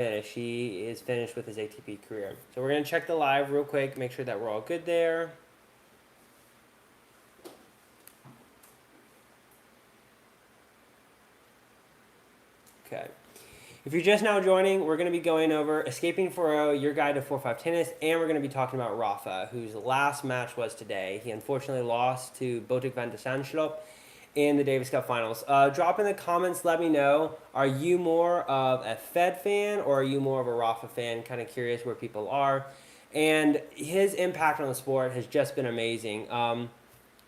finished. He is finished with his ATP career. So we're going to check the live real quick, make sure that we're all good there. Okay. If you're just now joining, we're going to be going over Escaping 4-0, your guide to 4-5 tennis, and we're going to be talking about Rafa, whose last match was today. He unfortunately lost to Botic van de Sandschulp in the Davis Cup Finals. Drop in the comments, let me know, are you more of a Fed fan or are you more of a Rafa fan? Kind of curious where people are. And his impact on the sport has just been amazing.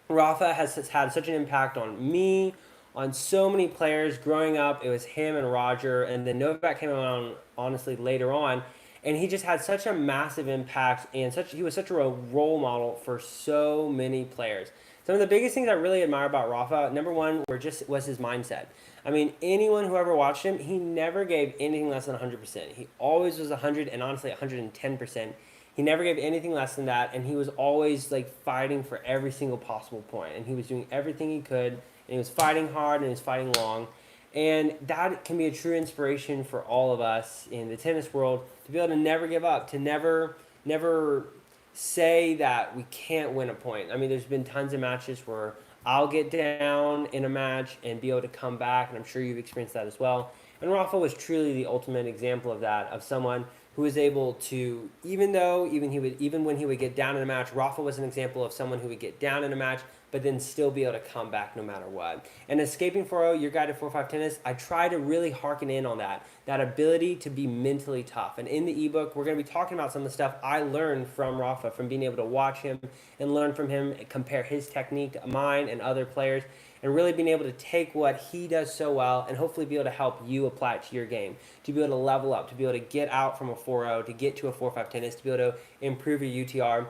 Rafa has had such an impact on me, on so many players growing up. It was him and Roger, and then Novak came around honestly later on, and he just had such a massive impact, and he was such a role model for so many players. Some of the biggest things I really admire about Rafa, number one, was his mindset. I mean, anyone who ever watched him, he never gave anything less than 100%. He always was 100 and honestly 110%. He never gave anything less than that, and he was always like fighting for every single possible point, and he was doing everything he could, and he was fighting hard and he was fighting long, and that can be a true inspiration for all of us in the tennis world to be able to never give up, to never say that we can't win a point. I mean, there's been tons of matches where I'll get down in a match and be able to come back, and I'm sure you've experienced that as well. And Rafa was truly the ultimate example of that, of someone who was able to, even when he would get down in a match, Rafa was an example of someone who would get down in a match, but then still be able to come back no matter what. And Escaping 4-0, your guide to 4-5 tennis, I try to really harken in on that ability to be mentally tough. And in the ebook, we're going to be talking about some of the stuff I learned from Rafa, from being able to watch him and learn from him, compare his technique to mine and other players, and really being able to take what he does so well and hopefully be able to help you apply it to your game, to be able to level up, to be able to get out from a 4-0, to get to a 4-5 tennis, to be able to improve your UTR.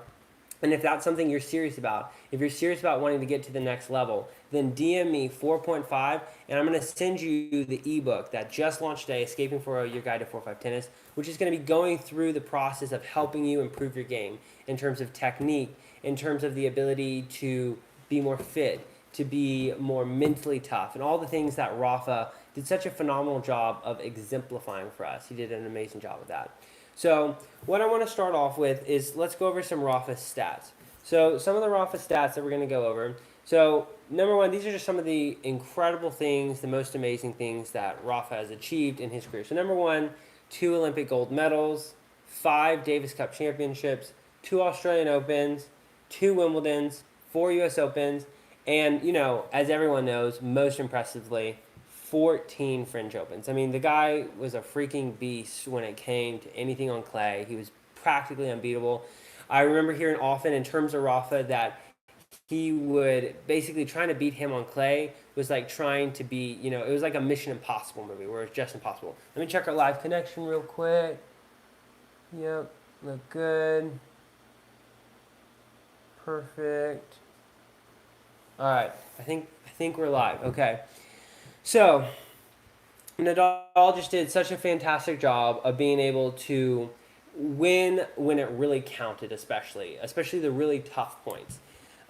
And if that's something you're serious about, if you're serious about wanting to get to the next level, then DM me 4.5, and I'm going to send you the ebook that just launched today, Escaping 4-0, your guide to 4-5 tennis, which is going to be going through the process of helping you improve your game in terms of technique, in terms of the ability to be more fit, to be more mentally tough, and all the things that Rafa did such a phenomenal job of exemplifying for us. He did an amazing job of that. So what I want to start off with is let's go over some Rafa stats. So some of the Rafa stats that we're going to go over. So number one, these are just some of the incredible things, the most amazing things that Rafa has achieved in his career. So number one, 2 Olympic gold medals, 5 Davis Cup championships, 2 Australian Opens, 2 Wimbledons, 4 US Opens, and, you know, as everyone knows, most impressively, 14 French Opens. I mean, the guy was a freaking beast when it came to anything on clay. He was practically unbeatable. I remember hearing often in terms of Rafa that he would basically trying to beat him on clay was like trying to be, you know, it was like a Mission Impossible movie where it's just impossible. Let me check our live connection real quick. Yep, look good. Perfect. All right, I think we're live. Okay. So, Nadal just did such a fantastic job of being able to win when it really counted, especially the really tough points.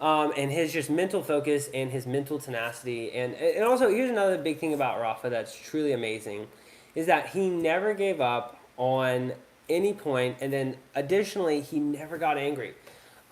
And his just mental focus and his mental tenacity. And also, here's another big thing about Rafa that's truly amazing, is that he never gave up on any point, and then additionally, he never got angry.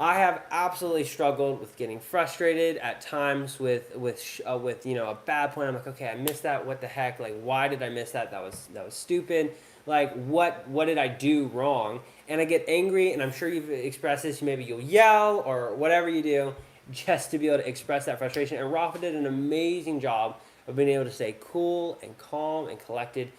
I have absolutely struggled with getting frustrated at times with you know, a bad point. I'm like, okay, I missed that. What the heck? Like, why did I miss that? That was stupid. Like, what did I do wrong? And I get angry, and I'm sure you've expressed this. Maybe you'll yell or whatever you do just to be able to express that frustration. And Rafa did an amazing job of being able to stay cool and calm and collected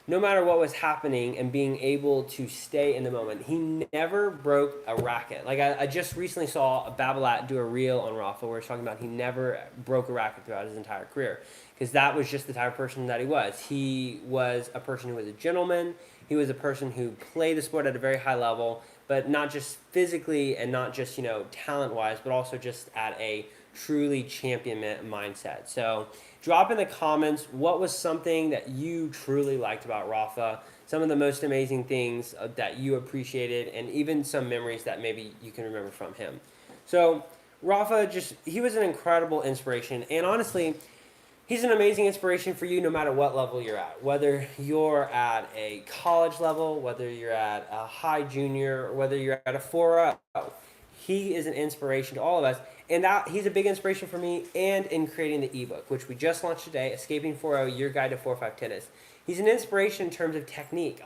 no matter what was happening, and being able to stay in the moment. He never broke a racket. Like, I just recently saw a Babolat do a reel on Rafa where he's talking about he never broke a racket throughout his entire career, because that was just the type of person that he was. He was a person who was a gentleman. He was a person who played the sport at a very high level, but not just physically and not just, you know, talent-wise, but also just at a truly champion mindset. So drop in the comments what was something that you truly liked about Rafa, some of the most amazing things that you appreciated, and even some memories that maybe you can remember from him. So Rafa, he was an incredible inspiration, and honestly, He's an amazing inspiration for you no matter what level you're at. Whether you're at a college level, whether you're at a high junior, or whether you're at a 4.0. He is an inspiration to all of us. And he's a big inspiration for me and in creating the ebook, which we just launched today, Escaping 4.0, Your Guide to 4.5 Tennis. He's an inspiration in terms of technique.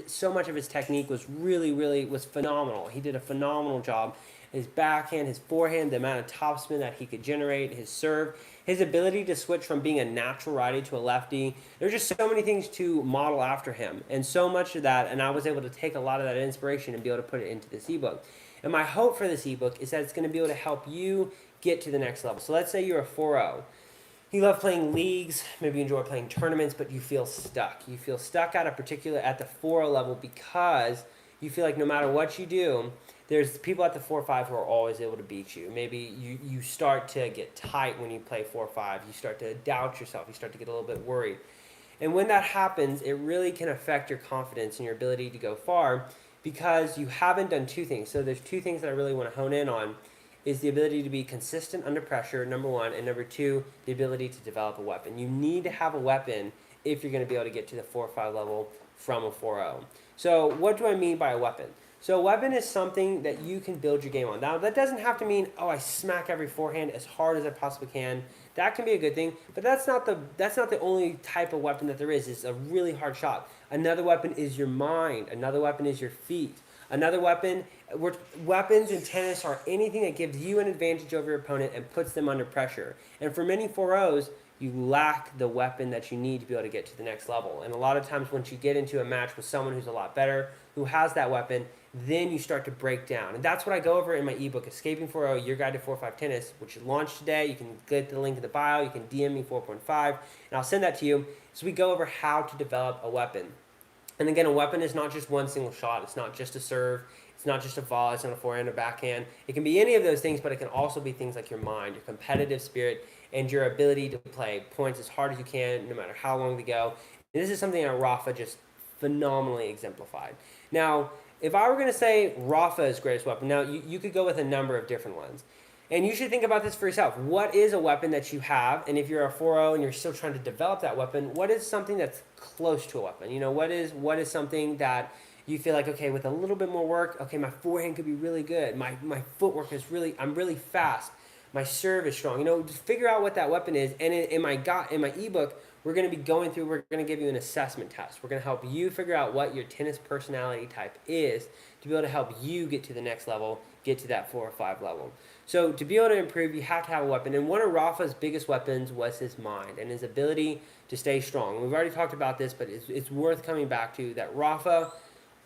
So much of his technique was was phenomenal. He did a phenomenal job. His backhand, his forehand, the amount of topspin that he could generate, his serve, his ability to switch from being a natural righty to a lefty. There's just so many things to model after him, and so much of that, and I was able to take a lot of that inspiration and be able to put it into this ebook. And my hope for this ebook is that it's going to be able to help you get to the next level. So let's say you're a 4.0. You love playing leagues, maybe you enjoy playing tournaments, but you feel stuck. You feel stuck at the 4.0 level because you feel like no matter what you do, there's people at the 4.5 who are always able to beat you. Maybe you start to get tight when you play 4.5. You start to doubt yourself. You start to get a little bit worried. And when that happens, it really can affect your confidence and your ability to go far because you haven't done two things. So there's two things that I really want to hone in on is the ability to be consistent under pressure, number one, and number two, the ability to develop a weapon. You need to have a weapon if you're going to be able to get to the 4.5 level from a 4.0. So what do I mean by a weapon? So a weapon is something that you can build your game on. Now, that doesn't have to mean, oh, I smack every forehand as hard as I possibly can. That can be a good thing, but that's not the only type of weapon that there is. It's a really hard shot. Another weapon is your mind. Another weapon is your feet. Another weapon, weapons in tennis are anything that gives you an advantage over your opponent and puts them under pressure. And for many 4.0s, you lack the weapon that you need to be able to get to the next level. And a lot of times once you get into a match with someone who's a lot better, who has that weapon, then you start to break down. And that's what I go over in my ebook, Escaping 4.0, Your Guide to 4.5 Tennis, which is launched today. You can get the link in the bio. You can DM me 4.5, and I'll send that to you. So we go over how to develop a weapon. And again, a weapon is not just one single shot. It's not just a serve. It's not just a volley. It's not a forehand or backhand. It can be any of those things, but it can also be things like your mind, your competitive spirit, and your ability to play points as hard as you can, no matter how long they go. And this is something that Rafa just phenomenally exemplified. Now, if I were going to say Rafa's greatest weapon, now you could go with a number of different ones. And you should think about this for yourself. What is a weapon that you have? And if you're a 4.0 and you're still trying to develop that weapon, what is something that's close to a weapon? You know, what is something that you feel like, okay, with a little bit more work, okay, my forehand could be really good. My footwork is I'm really fast. My serve is strong. You know, just figure out what that weapon is. And in my ebook, we're going to give you an assessment test. We're going to help you figure out what your tennis personality type is to be able to help you get to the next level, get to that 4 or 5 level. So to be able to improve, you have to have a weapon. And one of Rafa's biggest weapons was his mind and his ability to stay strong. And we've already talked about this, but it's worth coming back to that Rafa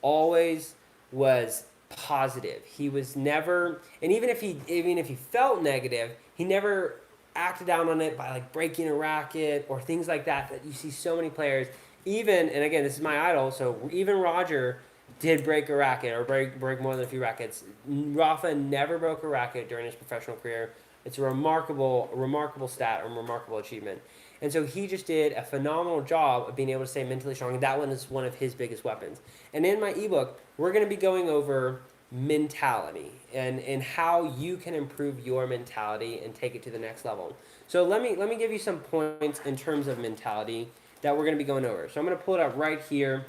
always was positive. He was never, and even if he felt negative, he never acted out on it by like breaking a racket or things like that you see so many players. Even, and again, this is my idol, so even Roger did break a racket or break more than a few rackets. Rafa never broke a racket during his professional career. It's a remarkable stat, a remarkable achievement. And so he just did a phenomenal job of being able to stay mentally strong. And that one is one of his biggest weapons. And in my ebook, we're going to be going over mentality and how you can improve your mentality and take it to the next level. So let me give you some points in terms of mentality that we're going to be going over. So I'm going to pull it up right here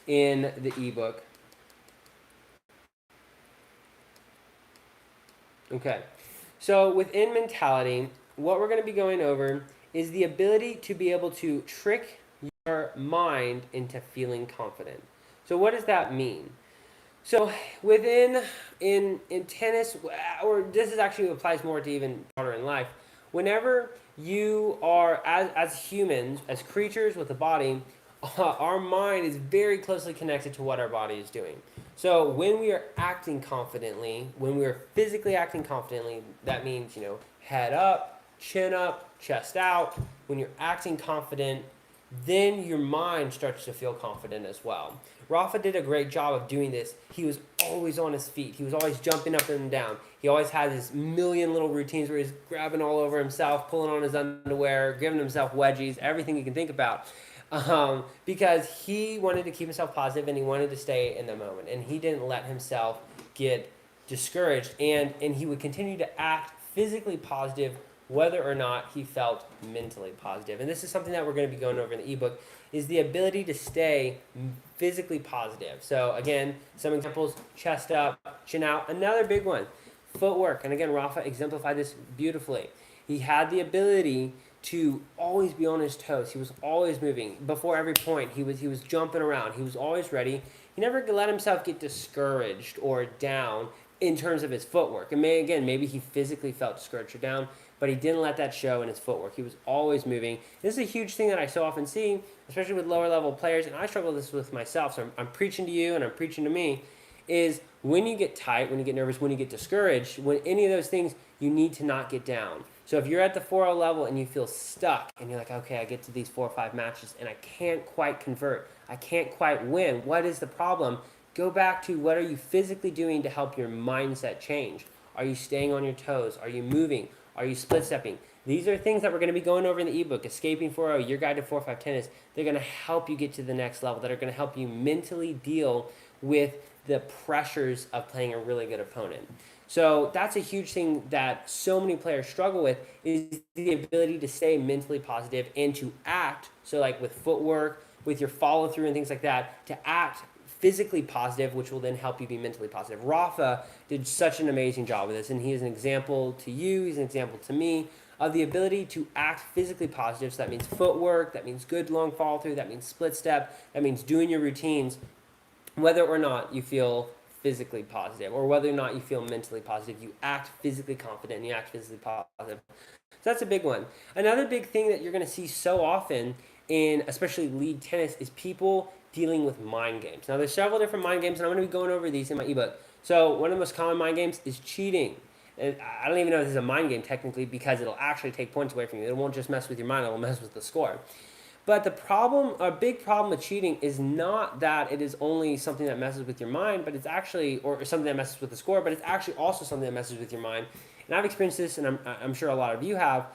in the ebook. Okay. So within mentality, what we're going to be going over is the ability to be able to trick your mind into feeling confident. So what does that mean? So in tennis, or this is actually applies more to even broader in life, whenever you are, as humans, as creatures with a body, our mind is very closely connected to what our body is doing. So when we are acting confidently, when we are physically acting confidently, that means, head up, chin up, chest out. When you're acting confident, then your mind starts to feel confident as well. Rafa did a great job of doing this. He was always on his feet. He was always jumping up and down. He always had his million little routines where he's grabbing all over himself, pulling on his underwear, giving himself wedgies, everything you can think about. Because he wanted to keep himself positive and he wanted to stay in the moment. And he didn't let himself get discouraged. And he would continue to act physically positive whether or not he felt mentally positive. And this is something that we're going to be going over in the ebook, is the ability to stay physically positive. So again, some examples: chest up, chin out. Another big one, footwork. And again, Rafa exemplified this beautifully. He had the ability to always be on his toes. He was always moving. Before every point, he was jumping around. He was always ready. He never let himself get discouraged or down in terms of his footwork. And maybe he physically felt discouraged or down, but he didn't let that show in his footwork. He was always moving. This is a huge thing that I so often see, especially with lower level players, and I struggle with this with myself. So I'm preaching to you and I'm preaching to me, is when you get tight, when you get nervous, when you get discouraged, when any of those things, you need to not get down. So if you're at the 4-0 level and you feel stuck and you're like, okay, I get to these 4 or 5 matches and I can't quite convert, I can't quite win, what is the problem? Go back to, what are you physically doing to help your mindset change? Are you staying on your toes? Are you moving? Are you split stepping? These are things that we're going to be going over in the ebook, Escaping 4-0, Your Guide to 4-5 Tennis. They're going to help you get to the next level, that are going to help you mentally deal with the pressures of playing a really good opponent. So that's a huge thing that so many players struggle with, is the ability to stay mentally positive and to act. So like with footwork, with your follow through and things like that, to act physically positive, which will then help you be mentally positive. Rafa did such an amazing job with this, and he is an example to you, he's an example to me, of the ability to act physically positive. So that means footwork, that means good long follow through, that means split step, that means doing your routines, whether or not you feel physically positive or whether or not you feel mentally positive. You act physically confident and you act physically positive. So that's a big one. Another big thing that you're going to see so often in especially league tennis is people dealing with mind games. Now there's several different mind games, and I'm going to be going over these in my ebook. So one of the most common mind games is cheating. And I don't even know if this is a mind game technically, because it'll actually take points away from you. It won't just mess with your mind, it will mess with the score. But the problem, a big problem with cheating, is not that it is only something that messes with your mind, but it's actually, or something that messes with the score, but it's actually also something that messes with your mind. And I've experienced this, and I'm sure a lot of you have,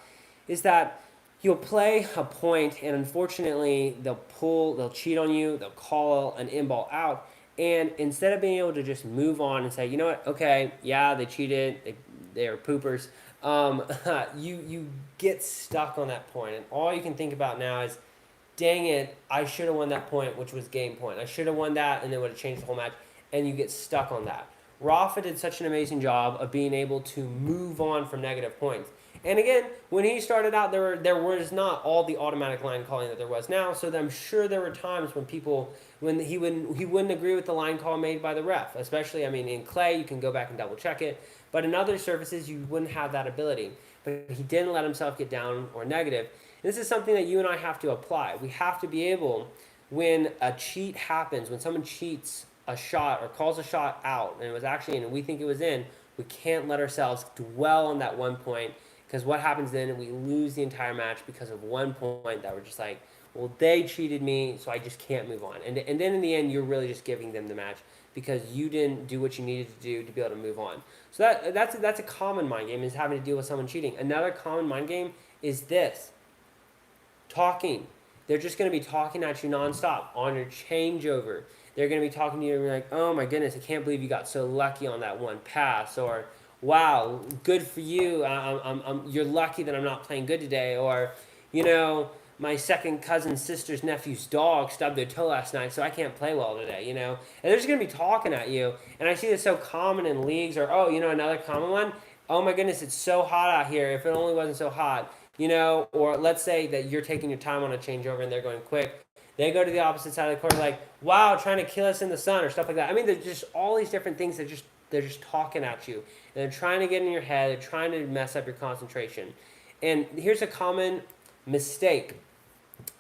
is that you'll play a point, and unfortunately, they'll cheat on you, they'll call an in-ball out, and instead of being able to just move on and say, you know what, okay, yeah, they cheated, they're poopers, you get stuck on that point, and all you can think about now is, dang it, I should have won that point, which was game point. I should have won that, and it would have changed the whole match, and you get stuck on that. Rafa did such an amazing job of being able to move on from negative points. And again, when he started out, there was not all the automatic line calling that there was now, so I'm sure there were times when he wouldn't agree with the line call made by the ref, especially, I mean, in clay, you can go back and double check it, but in other surfaces, you wouldn't have that ability. But he didn't let himself get down or negative. This is something that you and I have to apply. We have to be able, when a cheat happens, when someone cheats a shot or calls a shot out, and it was actually in and we think it was in, we can't let ourselves dwell on that one point, because what happens then, we lose the entire match because of one point that we're just like, well, they cheated me, so I just can't move on. And then in the end, you're really just giving them the match because you didn't do what you needed to do to be able to move on. So that's a common mind game, is having to deal with someone cheating. Another common mind game is this. Talking. They're just going to be talking at you nonstop on your changeover. They're going to be talking to you and you're like, oh my goodness, I can't believe you got so lucky on that one pass. Or, wow, good for you. You're lucky that I'm not playing good today. Or, you know, my second cousin's sister's nephew's dog stubbed their toe last night, so I can't play well today, you know. And they're just going to be talking at you. And I see this so common in leagues. Or, oh, you know, another common one. Oh my goodness, it's so hot out here. If it only wasn't so hot. You know, or let's say that you're taking your time on a changeover and they're going quick. They go to the opposite side of the court like, wow, trying to kill us in the sun or stuff like that. I mean, there's just all these different things that they're just talking at you. And they're trying to get in your head. They're trying to mess up your concentration. And here's a common mistake: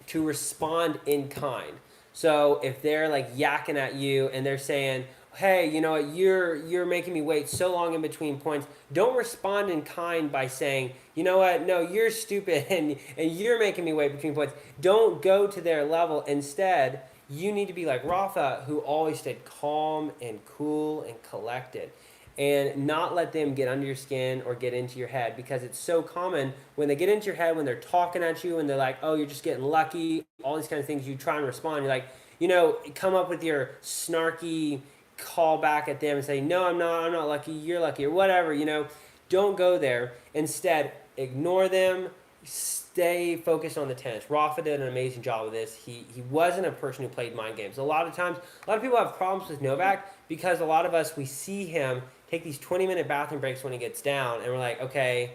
to respond in kind. So if they're like yakking at you and they're saying, hey, you know what, you're making me wait so long in between points, don't respond in kind by saying, you know what, no, you're stupid and you're making me wait between points. Don't go to their level. Instead, you need to be like Rafa, who always stayed calm and cool and collected, and not let them get under your skin or get into your head, because it's so common when they get into your head, when they're talking at you and they're like, oh, you're just getting lucky, all these kind of things. You try and respond. You're like, you know, come up with your snarky call back at them and say, no, I'm not lucky, you're lucky, or whatever, you know. Don't go there. Instead, ignore them. Stay focused on the tennis. Rafa did an amazing job with this. He wasn't a person who played mind games. A lot of times, a lot of people have problems with Novak because a lot of us, we see him take these 20-minute bathroom breaks when he gets down, and we're like, okay,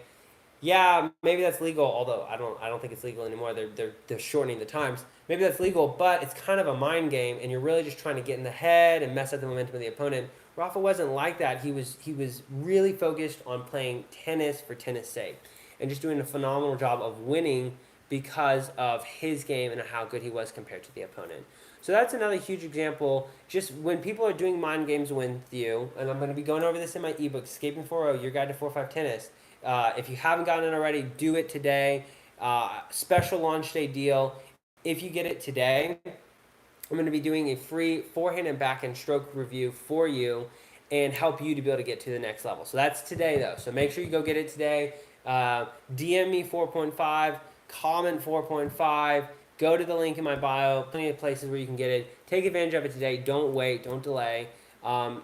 yeah, maybe that's legal. Although I don't think it's legal anymore. They're shortening the times. Maybe that's legal, but it's kind of a mind game, and you're really just trying to get in the head and mess up the momentum of the opponent. Rafa wasn't like that. He was really focused on playing tennis for tennis sake, and just doing a phenomenal job of winning because of his game and how good he was compared to the opponent. So that's another huge example. Just when people are doing mind games with you, and I'm going to be going over this in my ebook, Escaping 4.0, Your Guide to 4.5 Tennis. If you haven't gotten it already, do it today. Special launch day deal. If you get it today, I'm going to be doing a free forehand and backhand stroke review for you and help you to be able to get to the next level. So that's today, though. So make sure you go get it today. DM me 4.5, comment 4.5, go to the link in my bio, plenty of places where you can get it. Take advantage of it today. Don't wait. Don't delay.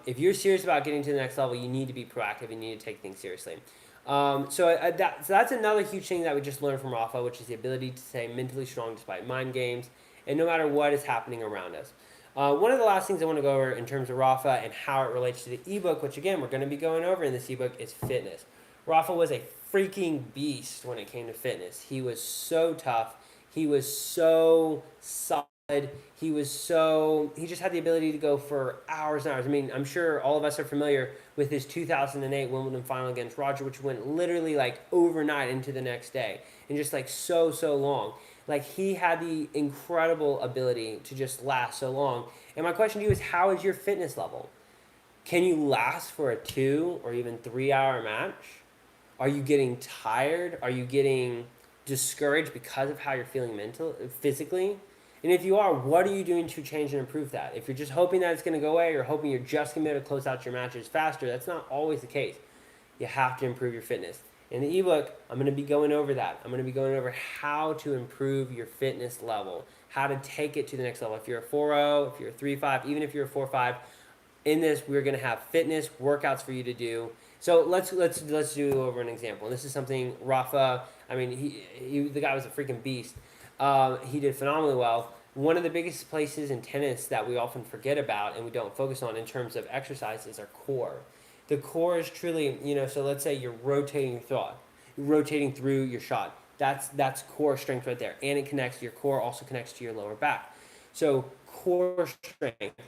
If you're serious about getting to the next level, you need to be proactive. You need to take things seriously. So that's another huge thing that we just learned from Rafa, which is the ability to stay mentally strong despite mind games and no matter what is happening around us. One of the last things I want to go over in terms of Rafa and how it relates to the ebook, which again we're going to be going over in this ebook, is fitness. Rafa was a freaking beast when it came to fitness. He was so tough. He was so solid. He just had the ability to go for hours and hours. I mean, I'm sure all of us are familiar with his 2008 Wimbledon final against Roger, which went literally like overnight into the next day and just like so long. Like, he had the incredible ability to just last so long. And my question to you is, how is your fitness level? Can you last for a 2 or even 3 hour match? Are you getting tired? Are you getting discouraged because of how you're feeling physically? And if you are, what are you doing to change and improve that? If you're just hoping that it's going to go away, or hoping you're just going to be able to close out your matches faster, that's not always the case. You have to improve your fitness. In the ebook, I'm going to be going over that. I'm going to be going over how to improve your fitness level, how to take it to the next level. If you're a 4.0, if you're a 3.5, even if you're a 4.5, in this we're going to have fitness workouts for you to do. So let's do over an example. And this is something Rafa, I mean, the guy was a freaking beast. He did phenomenally well. One of the biggest places in tennis that we often forget about and we don't focus on in terms of exercise is our core. The core is truly, so let's say you're rotating your thought, you're rotating through your shot. That's core strength right there. And your core also connects to your lower back. So core strength.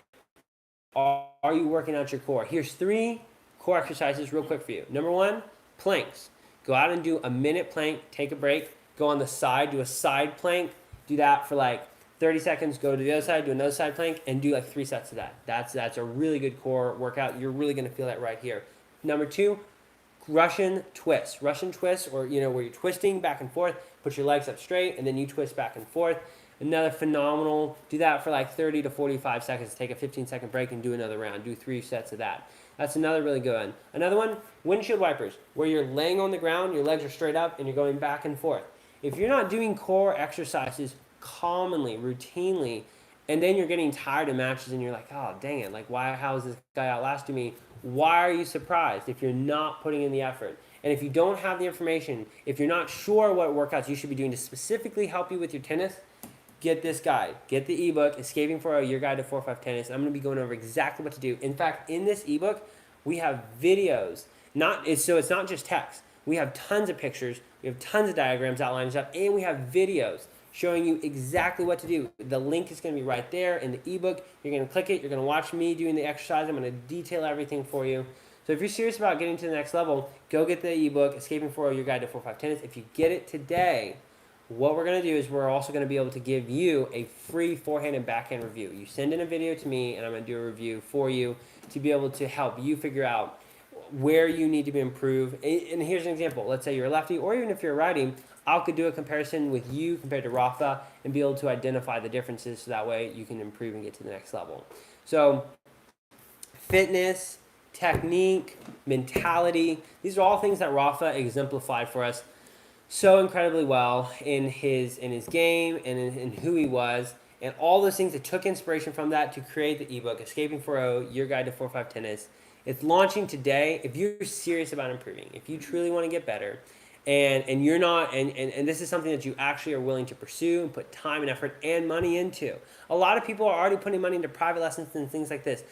Are you working out your core? Here's 3 core exercises real quick for you. Number 1, planks. Go out and do a minute plank, take a break, go on the side, do a side plank, do that for like 30 seconds, go to the other side, do another side plank, and do like 3 sets of that. That's a really good core workout. You're really going to feel that right here. Number 2, Russian twist. Russian twist, or where you're twisting back and forth, put your legs up straight, and then you twist back and forth. Another phenomenal, do that for like 30 to 45 seconds, take a 15-second break and do another round. Do 3 sets of that. That's another really good one. Another one, windshield wipers, where you're laying on the ground, your legs are straight up, and you're going back and forth. If you're not doing core exercises commonly, routinely, and then you're getting tired of matches and you're like, oh, dang it, like, how is this guy outlasting me? Why are you surprised if you're not putting in the effort? And if you don't have the information, if you're not sure what workouts you should be doing to specifically help you with your tennis, get this guide. Get the ebook, Escaping 4.0, Your Guide to 4.5 Tennis. I'm going to be going over exactly what to do. In fact, in this ebook, we have videos. So it's not just text. We have tons of pictures. We have tons of diagrams outlining stuff. And we have videos showing you exactly what to do. The link is going to be right there in the ebook. You're going to click it. You're going to watch me doing the exercise. I'm going to detail everything for you. So if you're serious about getting to the next level, go get the ebook, Escaping 4.0, Your Guide to 4.5 Tennis. If you get it today, what we're going to do is we're also going to be able to give you a free forehand and backhand review. You send in a video to me, and I'm going to do a review for you to be able to help you figure out where you need to be improved. And here's an example. Let's say you're a lefty, or even if you're a righty, I could do a comparison with you compared to Rafa and be able to identify the differences so that way you can improve and get to the next level. So fitness, technique, mentality, these are all things that Rafa exemplified for us so incredibly well in his game and in who he was, and all those things that took inspiration from that to create the ebook, Escaping 4.0, Your Guide to 4.5 Tennis. It's launching today. If you're serious about improving, if you truly want to get better, and you're not, and this is something that you actually are willing to pursue and put time and effort and money into. A lot of people are already putting money into private lessons and things like this.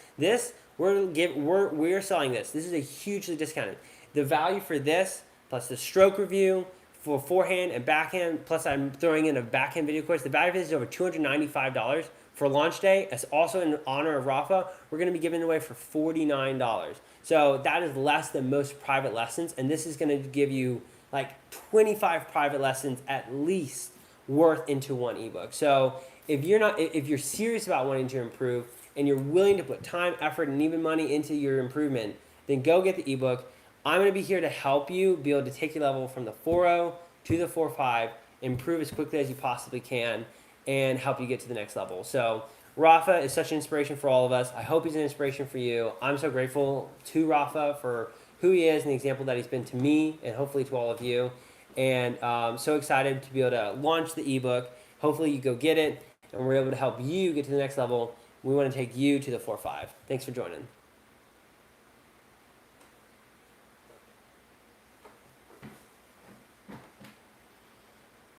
We're selling this. This is a hugely discounted. The value for this plus the stroke review for forehand and backhand, plus I'm throwing in a backhand video course. The value for this is over $295 for launch day. It's also in honor of Rafa. We're going to be giving it away for $49. So that is less than most private lessons, and this is going to give you like 25 private lessons at least worth into one ebook. So if you're serious about wanting to improve and you're willing to put time, effort, and even money into your improvement, then go get the ebook. I'm going to be here to help you be able to take your level from the 4.0 to the 4.5, improve as quickly as you possibly can, and help you get to the next level. So Rafa is such an inspiration for all of us. I hope he's an inspiration for you. I'm so grateful to Rafa for who he is and the example that he's been to me and hopefully to all of you. And so excited to be able to launch the ebook. Hopefully you go get it, and we're able to help you get to the next level. We want to take you to the 4.5. Thanks for joining.